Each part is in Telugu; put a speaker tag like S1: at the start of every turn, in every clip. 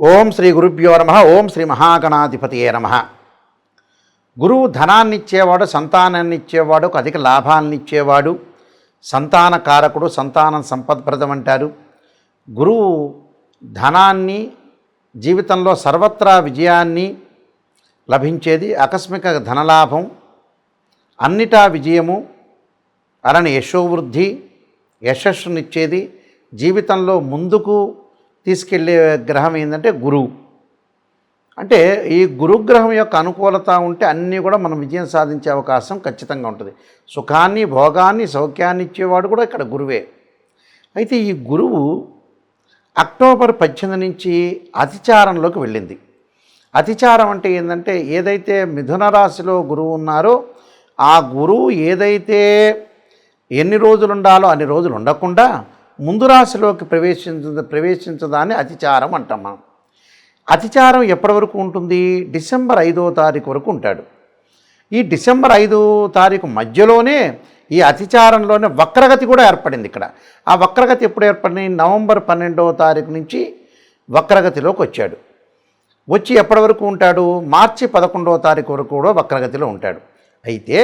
S1: ఓం శ్రీ గురుభ్యో నమః. ఓం శ్రీ మహాగణాధిపతియే నమః. గురువు ధనాన్ని ఇచ్చేవాడు, సంతానాన్ని ఇచ్చేవాడు, అధిక లాభాలను ఇచ్చేవాడు, సంతాన కారకుడు, సంతానం సంపద్ప్రదం అంటారు. గురువు ధనాన్ని, జీవితంలో సర్వత్రా విజయాన్ని లభించేది, ఆకస్మిక ధనలాభం, అన్నిటా విజయము, అలానే యశోవృద్ధి, యశస్సునిచ్చేది, జీవితంలో ముందుకు తీసుకెళ్లే గ్రహం ఏంటంటే గురువు. అంటే ఈ గురుగ్రహం యొక్క అనుకూలత ఉంటే అన్నీ కూడా మనం విజయం సాధించే అవకాశం ఖచ్చితంగా ఉంటుంది. సుఖాన్ని, భోగాన్ని, సౌఖ్యాన్ని ఇచ్చేవాడు కూడా ఇక్కడ గురువే. అయితే ఈ గురువు అక్టోబర్ 18 నుంచి అతిచారంలోకి వెళ్ళింది. అతిచారం అంటే ఏంటంటే, ఏదైతే మిథున రాశిలో గురువు ఉన్నారో ఆ గురువు ఏదైతే ఎన్ని రోజులు ఉండాలో అన్ని రోజులు ఉండకుండా ముందు రాశిలోకి ప్రవేశించదాన్ని అతిచారం అంటాం మనం. అతిచారం ఎప్పటి వరకు ఉంటుంది? డిసెంబర్ 5వ తారీఖు వరకు ఉంటాడు. ఈ డిసెంబర్ 5వ తారీఖు మధ్యలోనే ఈ అతిచారంలోనే వక్రగతి కూడా ఏర్పడింది. ఇక్కడ ఆ వక్రగతి ఎప్పుడు ఏర్పడింది? నవంబర్ 12వ తారీఖు నుంచి వక్రగతిలోకి వచ్చాడు. వచ్చి ఎప్పటి వరకు ఉంటాడు? మార్చి 11వ తారీఖు వరకు కూడా వక్రగతిలో ఉంటాడు. అయితే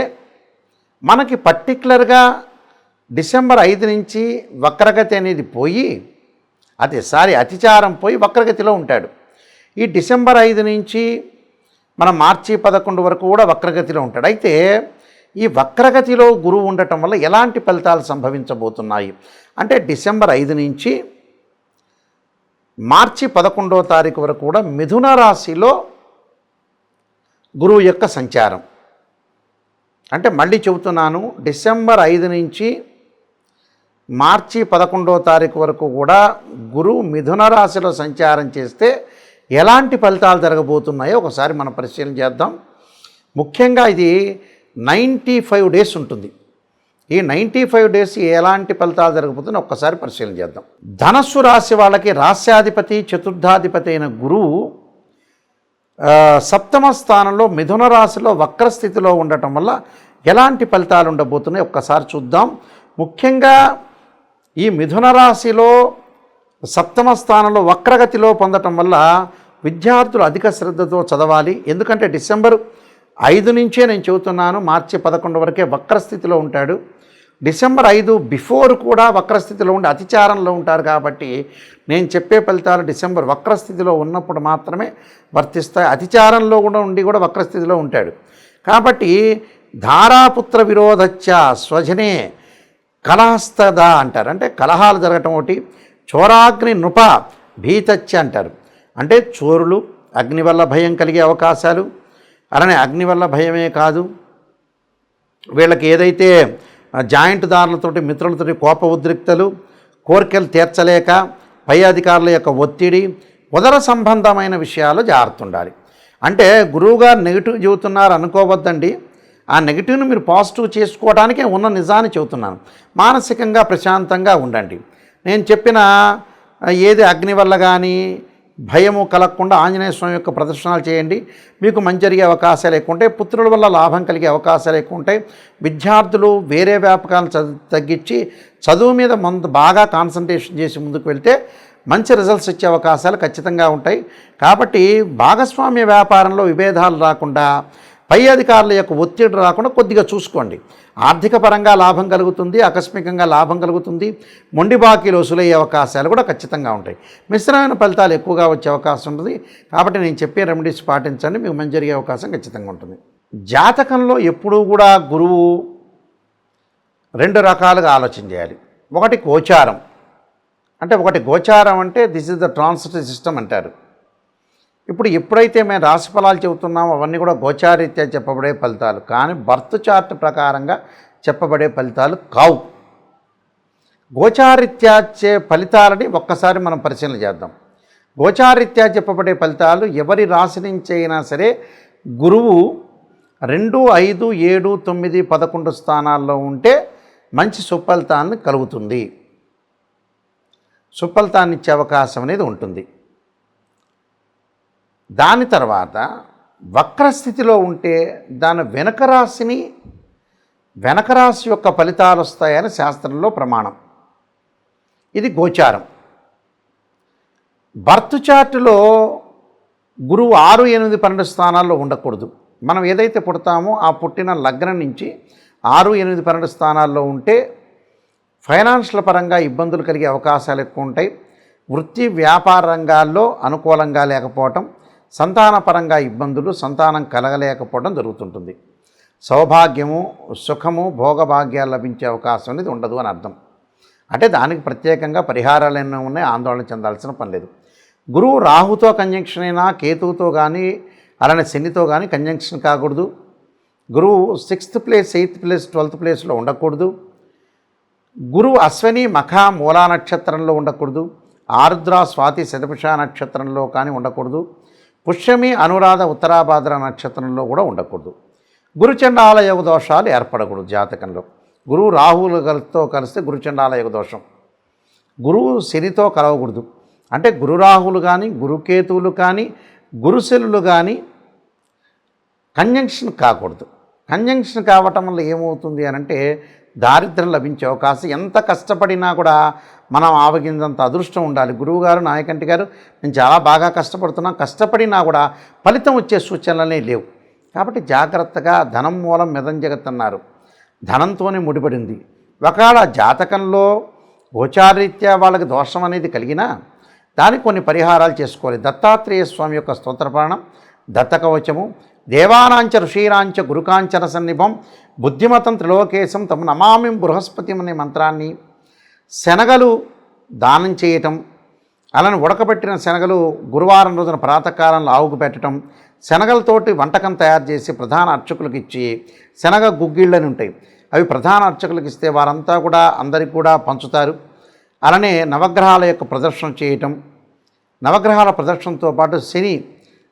S1: మనకి పర్టికులర్గా డిసెంబర్ 5 నుంచి వక్రగతి అనేది పోయి అతిచారం పోయి వక్రగతిలో ఉంటాడు. ఈ డిసెంబర్ 5 నుంచి మన మార్చి 11 వరకు కూడా వక్రగతిలో ఉంటాడు. అయితే ఈ వక్రగతిలో గురువు ఉండటం వల్ల ఎలాంటి ఫలితాలు సంభవించబోతున్నాయి అంటే, డిసెంబర్ 5 నుంచి మార్చి 11వ తారీఖు వరకు కూడా మిథున రాశిలో గురువు యొక్క సంచారం. అంటే మళ్ళీ చెబుతున్నాను, డిసెంబర్ 5 నుంచి మార్చి 11వ తారీఖు వరకు కూడా గురువు మిథున రాశిలో సంచారం చేస్తే ఎలాంటి ఫలితాలు జరగబోతున్నాయో ఒకసారి మనం పరిశీలన చేద్దాం. ముఖ్యంగా ఇది 95 డేస్ ఉంటుంది. ఈ 95 డేస్ ఎలాంటి ఫలితాలు జరగబోతుందో ఒక్కసారి పరిశీలన చేద్దాం. ధనస్సు రాశి వాళ్ళకి రాశ్యాధిపతి, చతుర్థాధిపతి అయిన గురువు సప్తమ స్థానంలో మిథున రాశిలో వక్రస్థితిలో ఉండటం వల్ల ఎలాంటి ఫలితాలు ఉండబోతున్నాయి ఒక్కసారి చూద్దాం. ముఖ్యంగా ఈ మిథున రాశిలో సప్తమ స్థానంలో వక్రగతిలో పొందటం వల్ల విద్యార్థులు అధిక శ్రద్ధతో చదవాలి. ఎందుకంటే డిసెంబర్ 5 నుంచే నేను చెబుతున్నాను, మార్చి 11 వరకే వక్రస్థితిలో ఉంటాడు. డిసెంబర్ 5 బిఫోర్ కూడా వక్రస్థితిలో ఉండి అతిచారంలో ఉంటారు. కాబట్టి నేను చెప్పే ఫలితాలు డిసెంబర్ వక్రస్థితిలో ఉన్నప్పుడు మాత్రమే వర్తిస్తాయి. అతిచారంలో కూడా ఉండి కూడా వక్రస్థితిలో ఉంటాడు. కాబట్టి ధారాపుత్ర విరోధచ్చ స్వజనే కలహస్తద అంటారు. అంటే కలహాలు జరగటం ఒకటి. చోరాగ్ని నృప భీతచ్చ అంటారు. అంటే చోరులు, అగ్ని వల్ల భయం కలిగే అవకాశాలు. అలానే అగ్ని వల్ల భయమే కాదు, వీళ్ళకి ఏదైతే జాయింట్ దారులతోటి, మిత్రులతోటి కోప ఉద్రిక్తలు, కోరికలు తీర్చలేక పై అధికారుల యొక్క ఒత్తిడి, ఉదర సంబంధమైన విషయాలు జాగ్రత్త ఉండాలి. అంటే గురువుగారు నెగిటివ్ చెబుతున్నారు అనుకోవద్దండి. ఆ నెగిటివ్ను మీరు పాజిటివ్ చేసుకోవడానికే ఉన్న నిజాన్ని చెబుతున్నాను. మానసికంగా ప్రశాంతంగా ఉండండి. నేను చెప్పిన ఏది అగ్ని వల్ల కానీ భయము కలగకుండా ఆంజనేయ స్వామి యొక్క ప్రదర్శనలు చేయండి. మీకు మంచి జరిగే అవకాశాలు ఎక్కువ ఉంటాయి. పుత్రుల వల్ల లాభం కలిగే అవకాశాలు ఎక్కువ ఉంటాయి. విద్యార్థులు వేరే వ్యాపకాలను తగ్గించి చదువు మీద బాగా కాన్సన్ట్రేషన్ చేసి ముందుకు వెళ్తే మంచి రిజల్ట్స్ ఇచ్చే అవకాశాలు ఖచ్చితంగా ఉంటాయి. కాబట్టి భాగస్వామ్య వ్యాపారంలో విభేదాలు రాకుండా, పై అధికారుల యొక్క ఒత్తిడి రాకుండా కొద్దిగా చూసుకోండి. ఆర్థిక పరంగా లాభం కలుగుతుంది, ఆకస్మికంగా లాభం కలుగుతుంది. మొండి బాకీలు వసూలయ్యే అవకాశాలు కూడా ఖచ్చితంగా ఉంటాయి. మిశ్రమైన ఫలితాలు ఎక్కువగా వచ్చే అవకాశం ఉంటుంది. కాబట్టి నేను చెప్పే రెమెడీస్ పాటించండి, మీకు మంచి జరిగే అవకాశం ఖచ్చితంగా ఉంటుంది. జాతకంలో ఎప్పుడూ కూడా గురువు 2 రకాలుగా ఆలోచన చేయాలి. ఒకటి గోచారం. ఒకటి గోచారం అంటే this is the transit system అంటారు. ఇప్పుడు ఎప్పుడైతే మేము రాశి ఫలాలు చెబుతున్నామో అవన్నీ కూడా గోచారీత్యా చెప్పబడే ఫలితాలు, కానీ బర్త్ చార్ట్ ప్రకారంగా చెప్పబడే ఫలితాలు కావు. గోచారీత్యా ఫలితాలని ఒక్కసారి మనం పరిశీలన చేద్దాం. గోచారీత్యా చెప్పబడే ఫలితాలు ఎవరి రాశి నుంచి అయినా సరే గురువు 2, 5, 7, 9, 11 స్థానాల్లో ఉంటే మంచి సుఫలితాన్ని కలుగుతుంది. సుఫలితాన్ని ఇచ్చే అవకాశం అనేది ఉంటుంది. దాని తర్వాత వక్రస్థితిలో ఉంటే దాని వెనక రాశి యొక్క ఫలితాలు వస్తాయని శాస్త్రంలో ప్రమాణం. ఇది గోచారం. బర్త్ చార్టులో గురువు 6, 8, 12 స్థానాల్లో ఉండకూడదు. మనం ఏదైతే పుడతామో ఆ పుట్టిన లగ్నం నుంచి 6, 8, 12 స్థానాల్లో ఉంటే ఫైనాన్షియల్ పరంగా ఇబ్బందులు కలిగే అవకాశాలు ఎక్కువ ఉంటాయి. వృత్తి వ్యాపార రంగాల్లో అనుకూలంగా లేకపోవటం, సంతానపరంగా ఇబ్బందులు, సంతానం కలగలేకపోవడం జరుగుతుంటుంది. సౌభాగ్యము, సుఖము, భోగభాగ్యాలు లభించే అవకాశం అనేది ఉండదు అని అర్థం. అంటే దానికి ప్రత్యేకంగా పరిహారాలు ఎన్నో ఉన్నాయి, ఆందోళన చెందాల్సిన పని లేదు. గురువు రాహుతో కంజంక్షన్ అయినా, కేతువుతో కానీ, అలానే శనితో కానీ కంజంక్షన్ కాకూడదు. గురువు 6th place, 8th place, 12th ప్లేస్లో ఉండకూడదు. గురువు అశ్వని, మఖ, మూలా నక్షత్రంలో ఉండకూడదు. ఆరుద్ర, స్వాతి, శతభిష నక్షత్రంలో కానీ ఉండకూడదు. పుష్యమి, అనురాధ, ఉత్తరాభాద్ర నక్షత్రంలో కూడా ఉండకూడదు. గురుచండాల యోగ దోషాలు ఏర్పడకూడదు జాతకంలో. గురువు రాహువులతో కలిస్తే గురుచండాల యోగ దోషం. గురువు శనితో కలవకూడదు. అంటే గురు రాహువులు కానీ, గురుకేతువులు కానీ, గురుశనులు కానీ కంజంక్షన్ కాకూడదు. కంజంక్షన్ కావటం వల్ల ఏమవుతుంది అని అంటే దారిద్ర్యం లభించే అవకాశం. ఎంత కష్టపడినా కూడా మనం ఆవగిందంత అదృష్టం ఉండాలి. గురువుగారు, నాయకంటి గారు, నేను చాలా బాగా కష్టపడినా కూడా ఫలితం వచ్చే సూచనలనే లేవు. కాబట్టి జాగ్రత్తగా ధనం మూలం మిదం జగత్ అన్నారు. ధనంతోనే ముడిపడింది. ఒకవేళ జాతకంలో గోచారీత్యా వాళ్ళకి దోషం అనేది కలిగినా దానికి కొన్ని పరిహారాలు చేసుకోవాలి. దత్తాత్రేయ స్వామి యొక్క స్తోత్రపారణం, దత్తకవచము, దేవానాంచ ఋషీరాంచ గురుకాంచన సన్నిభం, బుద్ధిమతం త్రిలోకేశం తమ నమామి బృహస్పతి అనే మంత్రాన్ని, శనగలు దానం చేయటం, అలానే ఉడకబెట్టిన శనగలు గురువారం రోజున ప్రాతకాలంలో ఆవుకు పెట్టడం, శనగలతోటి వంటకం తయారు చేసి ప్రధాన అర్చకులకు ఇచ్చి, శనగ గుగ్గిళ్ళని ఉంటాయి అవి ప్రధాన అర్చకులకు ఇస్తే వారంతా కూడా అందరికీ కూడా పంచుతారు. అలానే నవగ్రహాల యొక్క ప్రదర్శన చేయటం, నవగ్రహాల ప్రదర్శనతో పాటు శని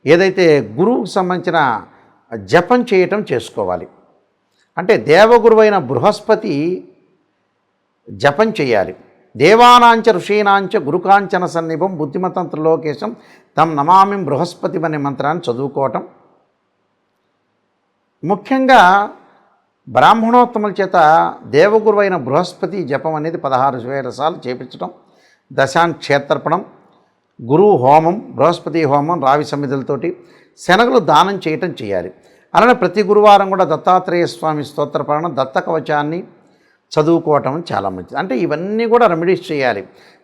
S1: ఏదైతే గురువుకు సంబంధించిన జపం చేయటం చేసుకోవాలి. అంటే దేవగురువైన బృహస్పతి జపం చేయాలి. దేవానాంచ ఋషీనాంచ గురుకాంచన సన్నిభం బుద్ధిమతం త్రిలోకేశం తం నమామి బృహస్పతి అనే మంత్రాన్ని చదువుకోవటం. ముఖ్యంగా బ్రాహ్మణోత్తముల చేత దేవగురువైన బృహస్పతి జపం అనేది 16,000 సార్లు చేపించడం, దశాంక్షేత్రపణం, గురువు హోమం, బృహస్పతి హోమం, రావి సమిధులతోటి శనగలు దానం చేయటం చేయాలి. అలానే ప్రతి గురువారం కూడా దత్తాత్రేయ స్వామి స్తోత్రపారణం, దత్త కవచాన్ని చదువుకోవటం చాలా మంచిది. అంటే ఇవన్నీ కూడా రెమెడీస్ చేయాలి.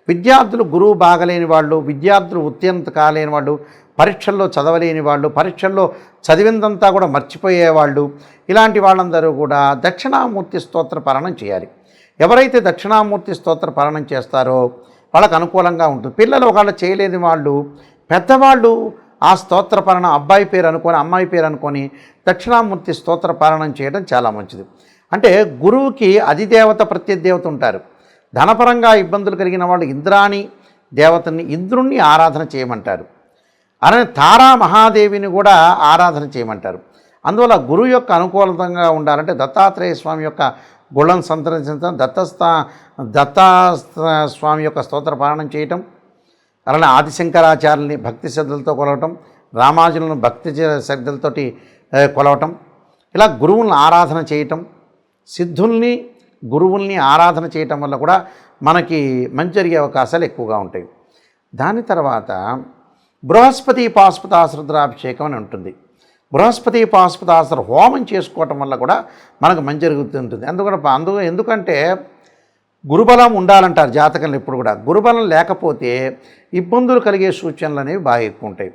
S1: విద్యార్థులు గురువు బాగలేని వాళ్ళు, విద్యార్థులు ఉత్తీర్ణత కాలేని వాళ్ళు, పరీక్షల్లో చదవలేని వాళ్ళు, పరీక్షల్లో చదివిందంతా కూడా మర్చిపోయేవాళ్ళు, ఇలాంటి వాళ్ళందరూ కూడా దక్షిణామూర్తి స్తోత్ర పారణం చేయాలి. ఎవరైతే దక్షిణామూర్తి స్తోత్ర పారణం చేస్తారో వాళ్ళకు అనుకూలంగా ఉంటుంది. పిల్లలు ఒకవేళ చేయలేని వాళ్ళు, పెద్దవాళ్ళు ఆ స్తోత్ర పారణం అబ్బాయి పేరు అనుకొని, అమ్మాయి పేరు అనుకొని దక్షిణామూర్తి స్తోత్ర పారణం చేయడం చాలా మంచిది. అంటే గురువుకి అధిదేవత ప్రత్యదేవత ఉంటారు. ధనపరంగా ఇబ్బందులు కలిగిన వాళ్ళు ఇంద్రాణి దేవతని, ఇంద్రుణ్ణి ఆరాధన చేయమంటారు. అలానే తారా మహాదేవిని కూడా ఆరాధన చేయమంటారు. అందువల్ల గురువు యొక్క అనుకూలంగా ఉండాలంటే దత్తాత్రేయ స్వామి యొక్క గుళ్ళను సంతరించడం, దత్తా స్వామి యొక్క స్తోత్ర పారణం చేయటం, అలానే ఆదిశంకరాచార్యుల్ని భక్తి శ్రద్ధలతో కొలవటం, రామానుజులను భక్తి శ్రద్ధలతోటి కొలవటం, ఇలా గురువులను ఆరాధన చేయటం, సిద్ధుల్ని గురువుల్ని ఆరాధన చేయటం వల్ల కూడా మనకి మంచి జరిగే అవకాశాలు ఎక్కువగా ఉంటాయి. దాని తర్వాత బృహస్పతి పాశుపతాశ్రుద్రాభిషేకం అని ఉంటుంది. బృహస్పతి పాశుపతాశ్ర హోమం చేసుకోవటం వల్ల కూడా మనకు మంచి జరుగుతుంటుంది. ఎందుకంటే గురుబలం ఉండాలంటారు జాతకంలో ఎప్పుడు కూడా. గురుబలం లేకపోతే ఇబ్బందులు కలిగే సూచనలు అనేవి బాగా ఎక్కువ ఉంటాయి.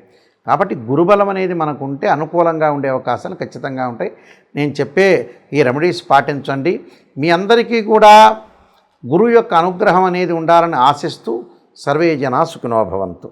S1: కాబట్టి గురుబలం అనేది మనకు ఉంటే అనుకూలంగా ఉండే అవకాశాలు ఖచ్చితంగా ఉంటాయి. నేను చెప్పే ఈ రెమెడీస్ పాటించండి. మీ అందరికీ కూడా గురువు యొక్క అనుగ్రహం అనేది ఉండాలని ఆశిస్తూ సర్వే జనా సుఖినో భవంతు.